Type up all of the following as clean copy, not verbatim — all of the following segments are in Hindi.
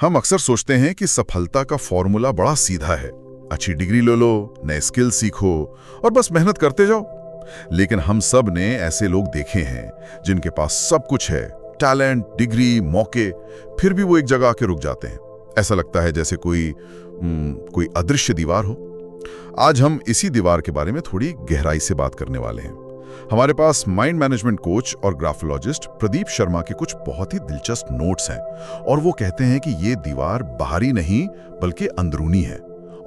हम अक्सर सोचते हैं कि सफलता का फॉर्मूला बड़ा सीधा है। अच्छी डिग्री ले लो, नए स्किल सीखो और बस मेहनत करते जाओ। लेकिन हम सब ने ऐसे लोग देखे हैं जिनके पास सब कुछ है, टैलेंट, डिग्री, मौके, फिर भी वो एक जगह आके रुक जाते हैं। ऐसा लगता है जैसे कोई अदृश्य दीवार हो। आज हम इसी दीवार के बारे में थोड़ी गहराई से बात करने वाले हैं। हमारे पास माइंड मैनेजमेंट कोच और ग्राफोलॉजिस्ट प्रदीप शर्मा के कुछ बहुत ही दिलचस्प नोट्स हैं और वो कहते हैं कि ये दीवार बाहरी नहीं बल्कि अंदरूनी है।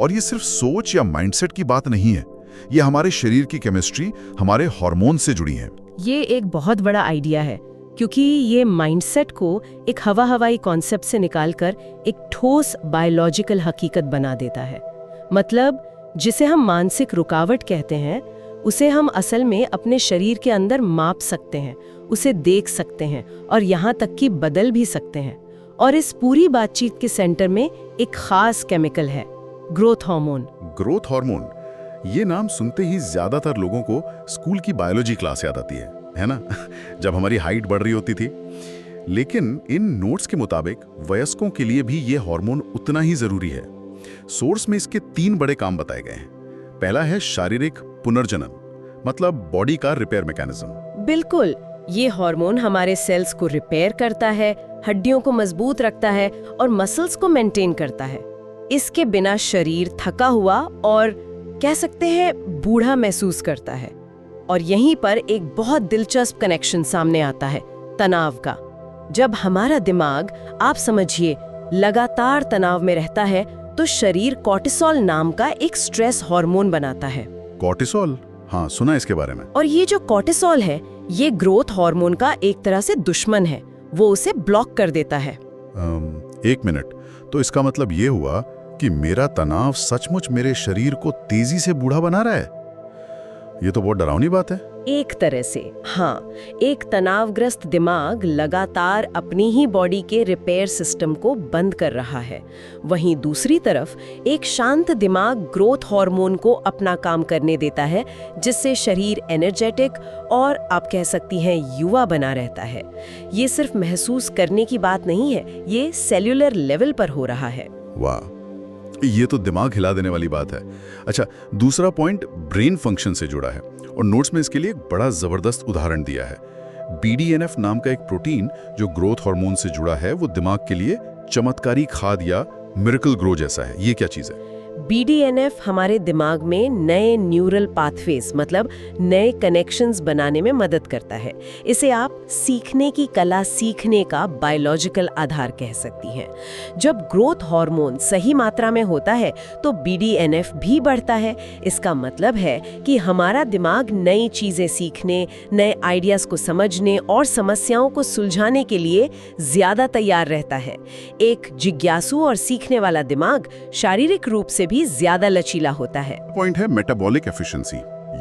और ये सिर्फ सोच या माइंडसेट की बात नहीं है, ये हमारे शरीर की केमिस्ट्री, हमारे हार्मोन से जुड़ी है। ये एक बहुत बड़ा आइडिया है, क्योंकि ये माइंडसेट को एक हवाई कॉन्सेप्ट से निकालकर एक ठोस बायोलॉजिकल हकीकत बना देता है। मतलब जिसे हम मानसिक रुकावट कहते हैं, उसे हम असल में अपने शरीर के अंदर माप सकते हैं, उसे देख सकते हैं और यहाँ तक कि बदल भी सकते हैं। और इस पूरी बातचीत के सेंटर में एक खास केमिकल है, ग्रोथ हार्मोन। ग्रोथ हार्मोन, ये नाम सुनते ही ज्यादातर लोगों को स्कूल की बायोलॉजी क्लास याद आती है ना? जब हमारी हाइट बढ़ रही होती थी। लेकिन इन नोट्स के मुताबिक वयस्कों के लिए भी ये हार्मोन उतना ही जरूरी है। सोर्स में इसके 3 बड़े काम बताए गए हैं। पहला है शारीरिक पुनर्जनन, मतलब बॉडी का रिपेयर मैकेनिज्म। बिल्कुल, ये हार्मोन हमारे सेल्स को रिपेयर करता है, हड्डियों को मजबूत रखता है और मसल्स को मेंटेन करता है। इसके बिना शरीर थका हुआ और कह सकते हैं बूढ़ा महसूस करता है। और यहीं पर एक बहुत दिलचस्प कनेक्शन सामने आता है, तनाव का। जब हमारा दिमाग, आप समझिए, लगातार तनाव में रहता है तो शरीर कॉर्टिसोल नाम का एक स्ट्रेस हार्मोन बनाता है। कॉर्टिसोल? हाँ, सुना इसके बारे में। और ये जो कॉर्टिसोल है, ये ग्रोथ हार्मोन का एक तरह से दुश्मन है, वो उसे ब्लॉक कर देता है। 1 मिनट, तो इसका मतलब ये हुआ कि मेरा तनाव सचमुच मेरे शरीर को तेजी से बूढ़ा बना रहा है? ये तो बहुत डरावनी बात है। एक तरह से हाँ, एक तनावग्रस्त दिमाग लगातार अपनी ही बॉडी के रिपेयर सिस्टम को बंद कर रहा है। वहीं दूसरी तरफ एक शांत दिमाग ग्रोथ हार्मोन को अपना काम करने देता है, जिससे शरीर एनर्जेटिक और आप कह सकती हैं युवा बना रहता है। ये सिर्फ महसूस करने की बात नहीं है, ये सेल्यूलर लेवल पर हो रहा है। वाह, ये तो दिमाग हिला देने वाली बात है। अच्छा, दूसरा पॉइंट ब्रेन फंक्शन से जुड़ा है और नोट्स में इसके लिए एक बड़ा जबरदस्त उदाहरण दिया है। BDNF नाम का एक प्रोटीन जो ग्रोथ हार्मोन से जुड़ा है, वो दिमाग के लिए चमत्कारी खाद या मिरेकल ग्रो जैसा है। ये क्या चीज है? BDNF हमारे दिमाग में नए न्यूरल पाथवेज, मतलब नए कनेक्शंस बनाने में मदद करता है। इसे आप सीखने की कला सीखने का बायोलॉजिकल आधार कह सकती हैं। जब ग्रोथ हार्मोन सही मात्रा में होता है तो BDNF भी बढ़ता है। इसका मतलब है कि हमारा दिमाग नई चीजें सीखने, नए आइडियाज को समझने और समस्याओं को सुलझाने के लिए ज्यादा तैयार रहता है। एक जिज्ञासु और सीखने वाला दिमाग शारीरिक रूप से भी ज्यादा लचीला होता है। पॉइंट है मेटाबॉलिक एफिशिएंसी।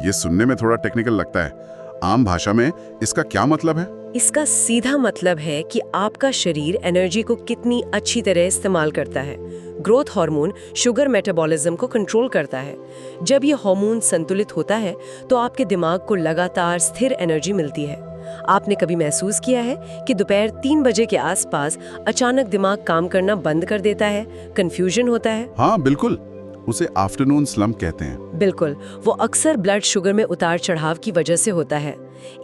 ये सुनने में थोड़ा टेक्निकल लगता है। आम भाषा में इसका क्या मतलब है? इसका सीधा मतलब है कि आपका शरीर एनर्जी को कितनी अच्छी तरह इस्तेमाल करता है। ग्रोथ हार्मोन शुगर मेटाबॉलिज्म को कंट्रोल करता है। जब ये हार्मोन संतुलित होता है तो आपके दिमाग को लगातार स्थिर एनर्जी मिलती है। आपने कभी महसूस किया है कि दोपहर 3 बजे के आसपास अचानक दिमाग काम करना बंद कर देता है, कंफ्यूजन होता है? हाँ बिल्कुल, उसे आफ्टरनून स्लम्प कहते हैं। बिल्कुल, वो अक्सर ब्लड शुगर में उतार चढ़ाव की वजह से होता है।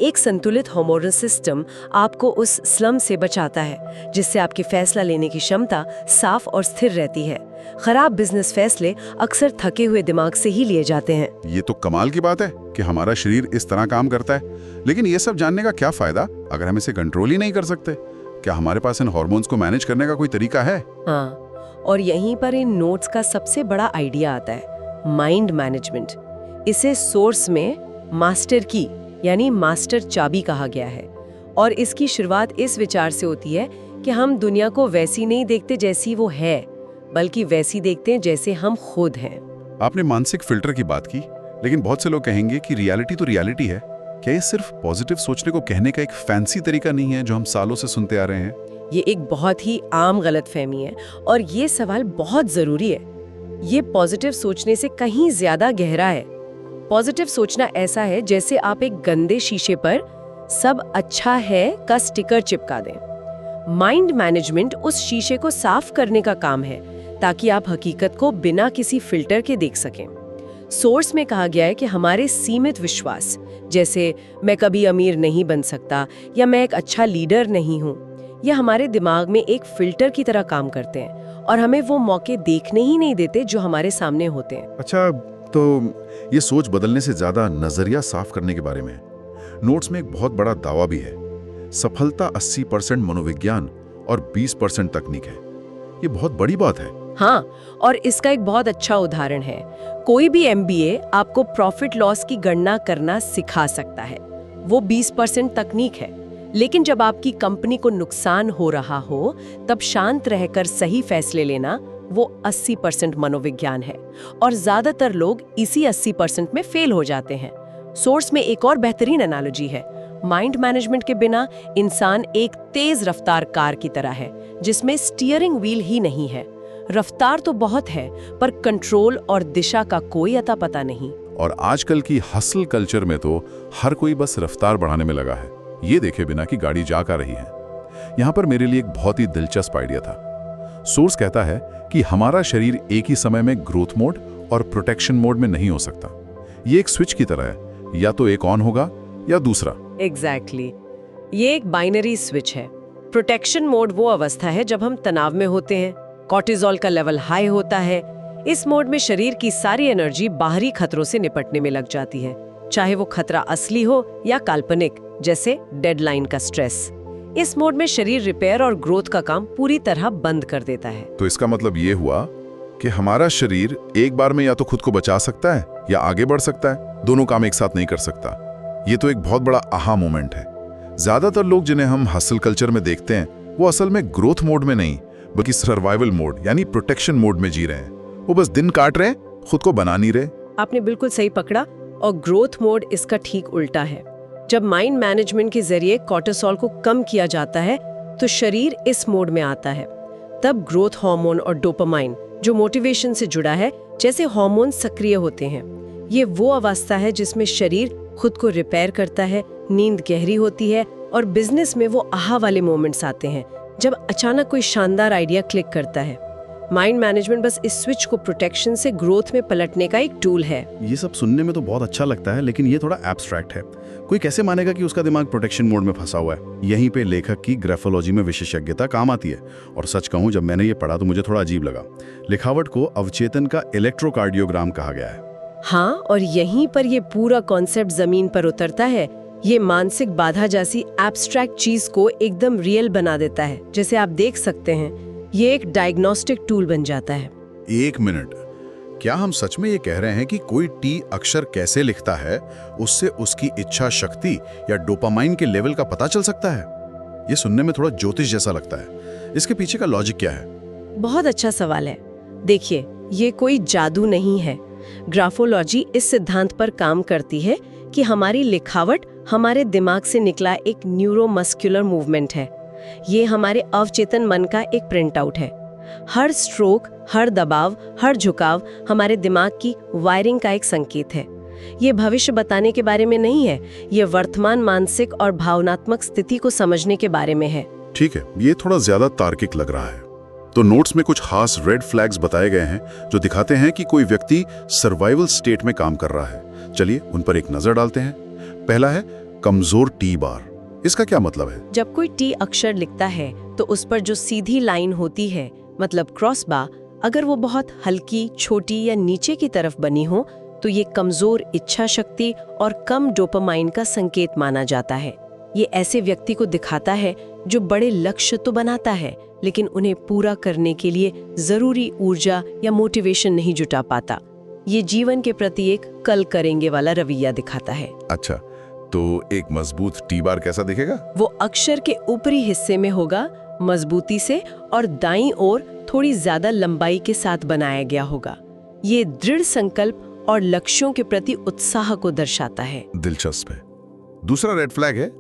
एक संतुलित हार्मोनल सिस्टम आपको उस स्लम्प से बचाता है, जिससे आपकी फैसला लेने की क्षमता साफ और स्थिर रहती है। खराब बिजनेस फैसले अक्सर थके हुए दिमाग से ही लिए जाते हैं। ये तो कमाल की बात है कि हमारा शरीर इस तरह काम करता है। लेकिन ये सब जानने का क्या फायदा अगर हम इसे कंट्रोल ही नहीं कर सकते? क्या हमारे पास इन हार्मोन्स को मैनेज करने का कोई तरीका है? हाँ, और यहीं पर इन नोट्स का सबसे बड़ा आइडिया आता है, माइंड मैनेजमेंट। इसे सोर्स में मास्टर की यानी मास्टर चाबी कहा गया है। और इसकी शुरुआत इस विचार से होती है कि हम दुनिया को वैसी नहीं देखते जैसी वो है, बल्कि वैसी देखते हैं जैसे हम खुद हैं। आपने मानसिक फिल्टर की बात की, लेकिन बहुत से लोग कहेंगे कि रियलिटी तो रियलिटी है। क्या ये सिर्फ पॉजिटिव सोचने को कहने का एक फैंसी तरीका नहीं है जो हम सालों से सुनते आ रहे हैं? ये एक बहुत ही आम गलतफहमी है और ये सवाल बहुत जरूरी है। ये पॉजिटिव सोचने से कहीं ज्यादा गहरा है। पॉजिटिव सोचना ऐसा है जैसे आप एक गंदे शीशे पर सब अच्छा है का स्टिकर चिपका दें। माइंड मैनेजमेंट उस शीशे को साफ करने का काम है ताकि आप हकीकत को बिना किसी फिल्टर के देख सकें। सोर्स में कहा गया है कि हमारे सीमित विश्वास, जैसे मैं कभी अमीर नहीं बन सकता या मैं एक अच्छा लीडर नहीं हूँ, यह हमारे दिमाग में एक फिल्टर की तरह काम करते हैं और हमें वो मौके देखने ही नहीं देते जो हमारे सामने होते हैं। अच्छा, तो ये सोच बदलने से ज्यादा नजरिया साफ करने के बारे में नोट्स में एक बहुत बड़ा दावा भी है। सफलता 80% मनोविज्ञान और 20% तकनीक है। ये बहुत बड़ी बात है। हाँ, और इसका एक बहुत अच्छा उदाहरण है। कोई भी MBA आपको प्रॉफिट लॉस की गणना करना सिखा सकता है, वो 20% तकनीक है। लेकिन जब आपकी कंपनी को नुकसान हो रहा हो, तब शांत रहकर सही फैसले लेना, वो 80% मनोविज्ञान है। और ज्यादातर लोग इसी 80% में फेल हो जाते हैं। सोर्स में एक और बेहतरीन एनालॉजी है। माइंड मैनेजमेंट के बिना इंसान एक तेज रफ्तार कार की तरह है, जिसमें स्टीयरिंग व्हील ही नहीं है। रफ्तार तो बहुत है, पर कंट्रोल और दिशा का कोई अता पता नहीं। और आजकल की हसल कल्चर में तो हर कोई बस रफ्तार बढ़ाने में लगा है, ये देखे बिना कि गाड़ी जा कर रही है। यहाँ पर मेरे लिए एक बहुत ही दिलचस्प आइडिया था। सोर्स कहता है कि हमारा शरीर एक ही समय में ग्रोथ मोड और प्रोटेक्शन मोड में नहीं हो सकता। ये एक स्विच की तरह है, या तो एक ऑन होगा या दूसरा। एग्जैक्टली ये एक बाइनरी स्विच है। प्रोटेक्शन मोड वो अवस्था है जब हम तनाव में होते हैं, कॉर्टिसोल का लेवल हाई होता है। इस मोड में शरीर की सारी एनर्जी बाहरी खतरों से निपटने में लग जाती है, चाहे वो खतरा असली हो या काल्पनिक, जैसे डेडलाइन का स्ट्रेस। इस मोड में शरीर रिपेयर और ग्रोथ का काम पूरी तरह बंद कर देता है। तो इसका मतलब ये हुआ कि हमारा शरीर एक बार में या तो खुद को बचा सकता है या आगे बढ़ सकता है, दोनों काम एक साथ नहीं कर सकता। ये तो एक बहुत बड़ा आहा मोमेंट है। ज्यादातर लोग जिन्हें हम हसल कल्चर में देखते हैं, वो असल में ग्रोथ मोड में नहीं बल्कि सर्वाइवल मोड यानी प्रोटेक्शन मोड में जी रहे हैं। वो बस दिन काट रहे हैं, खुद को बना नहीं रहे। आपने बिल्कुल सही पकड़ा। और ग्रोथ मोड इसका ठीक उल्टा है। जब माइंड मैनेजमेंट के जरिए कॉर्टिसोल को कम किया जाता है, तो शरीर इस मोड में आता है। तब ग्रोथ हार्मोन और डोपामाइन, जो मोटिवेशन से जुड़ा है, जैसे हार्मोन सक्रिय होते हैं। ये वो अवस्था है जिसमें शरीर खुद को रिपेयर करता है, नींद गहरी होती है और बिजनेस में वो आहा वाले मोमेंट्स आते हैं जब अचानक कोई शानदार आइडिया क्लिक करता है। माइंड मैनेजमेंट बस इस स्विच को प्रोटेक्शन से ग्रोथ में पलटने का एक टूल है। ये सब सुनने में तो बहुत अच्छा लगता है, लेकिन ये थोड़ा एब्स्ट्रैक्ट है। कोई कैसे मानेगा कि उसका दिमाग प्रोटेक्शन मोड में फंसा हुआ है? यहीं पे लेखक की ग्राफोलॉजी में विशेषज्ञता काम आती है। और सच कहूं, जब मैंने ये पढ़ा तो मुझे थोड़ा अजीब लगा। लिखावट को अवचेतन का इलेक्ट्रोकार्डियोग्राम कहा गया है। हाँ, और यहीं पर ये पूरा कॉन्सेप्ट जमीन पर उतरता है। ये मानसिक बाधा जैसी एब्स्ट्रैक्ट चीज को एकदम रियल बना देता है। जैसे आप देख सकते हैं, ये एक डायग्नोस्टिक टूल बन जाता है। एक मिनट, क्या हम सच में ये कह रहे हैं कि कोई टी अक्षर कैसे लिखता है, उससे उसकी इच्छा शक्ति या डोपामाइन के लेवल का पता चल सकता है? ये सुनने में थोड़ा ज्योतिष जैसा लगता है। इसके पीछे का लॉजिक क्या है? बहुत अच्छा सवाल है। देखिए, ये कोई जादू नहीं है। ग्राफोलॉजी इस सिद्धांत पर काम करती है कि हमारी लिखावट हमारे दिमाग से निकला एक न्यूरोमस्कुलर मूवमेंट है। ये हमारे अवचेतन मन का एक प्रिंट आउट है। हर स्ट्रोक, हर दबाव, हर झुकाव हमारे दिमाग की वायरिंग का एक संकेत है। ये भविष्य बताने के बारे में नहीं है, ये वर्तमान मानसिक और भावनात्मक स्थिति को समझने के बारे में है। ठीक है, ये थोड़ा ज्यादा तार्किक लग रहा है। तो नोट्स में कुछ खास रेड फ्लैग्स बताए गए हैं जो दिखाते हैं कि कोई व्यक्ति सर्वाइवल स्टेट में काम कर रहा है। चलिए उन पर एक नजर डालते हैं। पहला है कमजोर टी बार। इसका क्या मतलब है? जब कोई टी अक्षर लिखता है तो उस पर जो सीधी लाइन होती है, मतलब क्रॉस बार, अगर वो बहुत हल्की, छोटी या नीचे की तरफ बनी हो तो ये कमजोर इच्छा शक्ति और कम डोपामाइन का संकेत माना जाता है। ये ऐसे व्यक्ति को दिखाता है जो बड़े लक्ष्य तो बनाता है, लेकिन उन्हें पूरा करने के लिए जरूरी ऊर्जा या मोटिवेशन नहीं जुटा पाता। ये जीवन के प्रति एक कल करेंगे वाला रवैया दिखाता है। अच्छा, तो एक मजबूत टी बार कैसा दिखेगा? वो अक्षर के ऊपरी हिस्से में होगा, मजबूती से, और दाईं ओर थोड़ी ज्यादा लंबाई के साथ बनाया गया होगा। ये दृढ़ संकल्प और लक्ष्यों के प्रति उत्साह को दर्शाता है। दिलचस्प है। दूसरा रेड फ्लैग है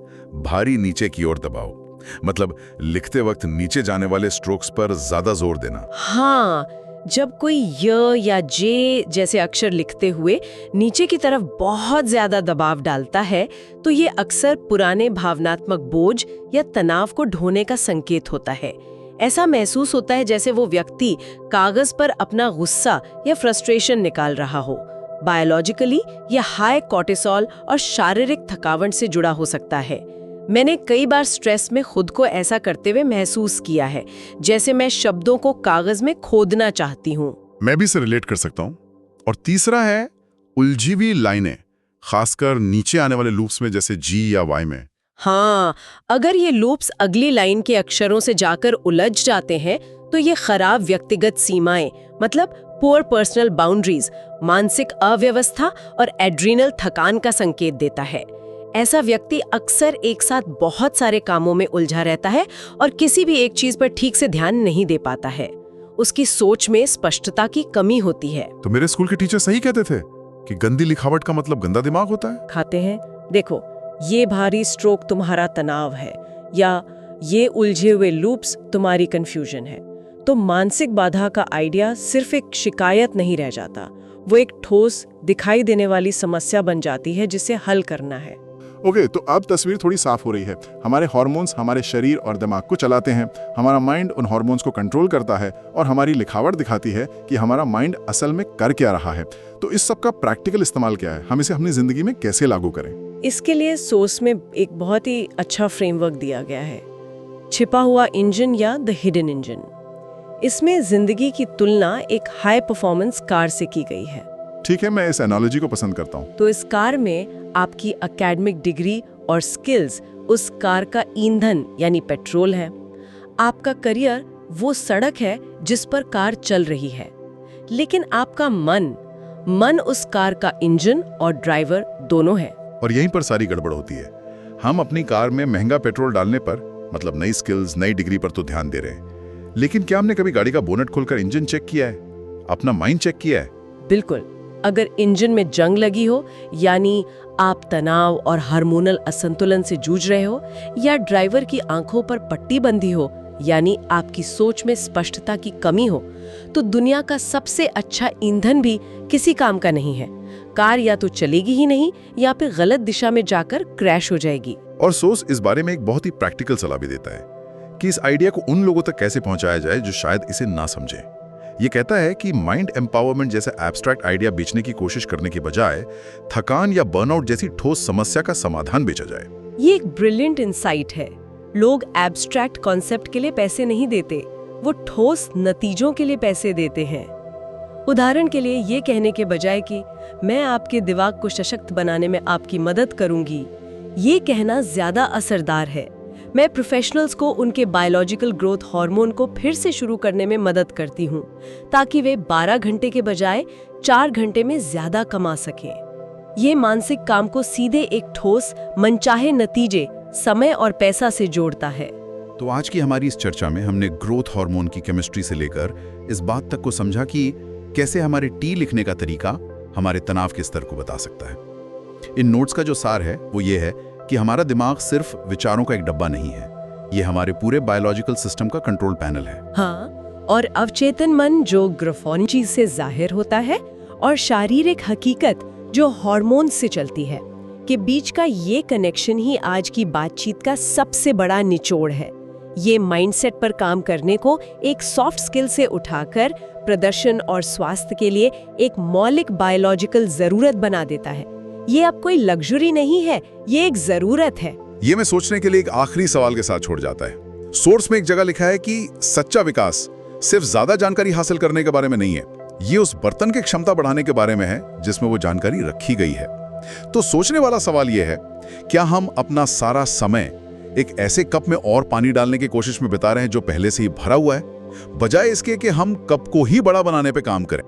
भारी नीचे की ओर दबाव। मतलब लिखते वक्त नीचे जाने वाले स्ट्रोक्स पर ज्यादा जोर देना। हाँ, जब कोई य या जे जैसे अक्षर लिखते हुए नीचे की तरफ बहुत ज्यादा दबाव डालता है तो ये अक्सर पुराने भावनात्मक बोझ या तनाव को ढोने का संकेत होता है। ऐसा महसूस होता है जैसे वो व्यक्ति कागज पर अपना गुस्सा या फ्रस्ट्रेशन निकाल रहा हो। बायोलॉजिकली यह हाई कॉर्टिसोल और शारीरिक थकावट से जुड़ा हो सकता है। मैंने कई बार स्ट्रेस में खुद को ऐसा करते हुए महसूस किया है, जैसे मैं शब्दों को कागज में खोदना चाहती हूँ। मैं भी इसे रिलेट कर सकता हूँ। और तीसरा है उलझी हुई लाइनें, खासकर नीचे आने वाले लूप्स में जैसे जी या वाई में। हाँ, अगर ये लूप्स अगली लाइन के अक्षरों से जाकर उलझ जाते हैं तो ये खराब व्यक्तिगत सीमाएं, मतलब पुअर पर्सनल बाउंड्रीज, मानसिक अव्यवस्था और एड्रीनल थकान का संकेत देता है। ऐसा व्यक्ति अक्सर एक साथ बहुत सारे कामों में उलझा रहता है और किसी भी एक चीज पर ठीक से ध्यान नहीं दे पाता है। उसकी सोच में स्पष्टता की कमी होती है। तो मेरे स्कूल के टीचर सही कहते थे कि गंदी लिखावट का मतलब गंदा दिमाग होता है। खाते हैं, देखो, ये भारी स्ट्रोक तुम्हारा तनाव है या ये उलझे हुए लूप्स तुम्हारी कंफ्यूजन है। तो मानसिक बाधा का आइडिया सिर्फ एक शिकायत नहीं रह जाता, वो एक ठोस दिखाई देने वाली समस्या बन जाती है जिसे हल करना है। ओके, तो अब तस्वीर थोड़ी साफ हो रही है। हमारे हार्मोन्स हमारे शरीर और दिमाग को चलाते हैं, हमारा माइंड उन हार्मोन्स को कंट्रोल करता है और हमारी लिखावट दिखाती है कि हमारा माइंड असल में कर क्या रहा है। तो इस सब का प्रैक्टिकल इस्तेमाल क्या है, हम इसे अपनी जिंदगी में कैसे लागू करें? इसके लिए सोर्स में एक बहुत ही अच्छा फ्रेमवर्क दिया गया है, छिपा हुआ इंजन या द हिडन इंजन। इसमें जिंदगी की तुलना एक हाई परफॉर्मेंस कार से की गई है। ठीक है, मैं इस एनालॉजी को पसंद करता हूँ। तो इस कार में आपकी एकेडमिक डिग्री और स्किल्स उस कार का ईंधन यानी पेट्रोल है। आपका करियर वो सड़क है जिस पर कार चल रही है, लेकिन आपका मन उस कार का इंजन और ड्राइवर दोनों है। और यहीं पर सारी गड़बड़ होती है। हम अपनी कार में महंगा पेट्रोल डालने पर, मतलब नई स्किल्स, नई डिग्री पर तो ध्यान दे रहे हैं, लेकिन क्या हमने कभी गाड़ी का बोनट खोलकर इंजन चेक किया है, अपना माइंड चेक किया है? बिल्कुल। अगर इंजन में जंग लगी हो, यानी आप तनाव और हार्मोनल असंतुलन से जूझ रहे हो, या ड्राइवर की आंखों पर पट्टी बंधी हो, यानी आपकी सोच में स्पष्टता की कमी हो, तो दुनिया का सबसे अच्छा ईंधन भी किसी काम का नहीं है। कार या तो चलेगी ही नहीं या फिर गलत दिशा में जाकर क्रैश हो जाएगी। और सोस इस बारे में एक बहुत ही प्रैक्टिकल सलाह भी देता है कि इस आइडिया को उन लोगों तक कैसे पहुंचाया जाए जो शायद इसे ना समझे। ये कहता है कि माइंड एम्पावरमेंट जैसे एब्स्ट्रैक्ट आइडिया बेचने की कोशिश करने के बजाय थकान या बर्नआउट जैसी ठोस समस्या का समाधान बेचा जाए। ये एक ब्रिलियंट इंसाइट है। लोग एब्स्ट्रैक्ट कॉन्सेप्ट के लिए पैसे नहीं देते, वो ठोस नतीजों के लिए पैसे देते हैं। उदाहरण के लिए ये कहने के बजाय कि मैं आपके दिमाग को सशक्त बनाने में आपकी मदद करूंगी, ये कहना ज्यादा असरदार है। मैं प्रोफेशनल्स को उनके बायोलॉजिकल ग्रोथ हार्मोन को फिर से शुरू करने में मदद करती हूँ, ताकि वे 12 घंटे के बजाय 4 घंटे में ज्यादा कमा सकें। ये मानसिक काम को सीधे एक ठोस, मनचाहे नतीजे, समय और पैसा से जोड़ता है। तो आज की हमारी इस चर्चा में हमने ग्रोथ हार्मोन की केमिस्ट्री से लेकर इस बात तक को समझा कि कैसे हमारे टी लिखने का तरीका हमारे तनाव के स्तर को बता सकता है। इन नोट्स का जो सार है वो ये है कि हमारा दिमाग सिर्फ विचारों का एक डब्बा नहीं है, ये हमारे पूरे बायोलॉजिकल सिस्टम का कंट्रोल पैनल है। हाँ, और अवचेतन मन जो ग्राफोनजी से जाहिर होता है और शारीरिक हकीकत जो हार्मोन से चलती है, के बीच का ये कनेक्शन ही आज की बातचीत का सबसे बड़ा निचोड़ है। ये माइंडसेट पर काम करने को एक सॉफ्ट स्किल से उठाकर प्रदर्शन और स्वास्थ्य के लिए एक मौलिक बायोलॉजिकल जरूरत बना देता है। ये अब कोई लग्जरी नहीं है, ये एक जरूरत है। ये मैं सोचने के लिए एक आखिरी सवाल के साथ छोड़ जाता है। सोर्स में एक जगह लिखा है कि सच्चा विकास सिर्फ ज्यादा जानकारी हासिल करने के बारे में नहीं है, ये उस बर्तन की क्षमता बढ़ाने के बारे में है जिसमें वो जानकारी रखी गई है। तो सोचने वाला सवाल ये है, क्या हम अपना सारा समय एक ऐसे कप में और पानी डालने की कोशिश में बिता रहे हैं जो पहले से ही भरा हुआ है, बजाय इसके कि हम कप को ही बड़ा बनाने पे काम करें?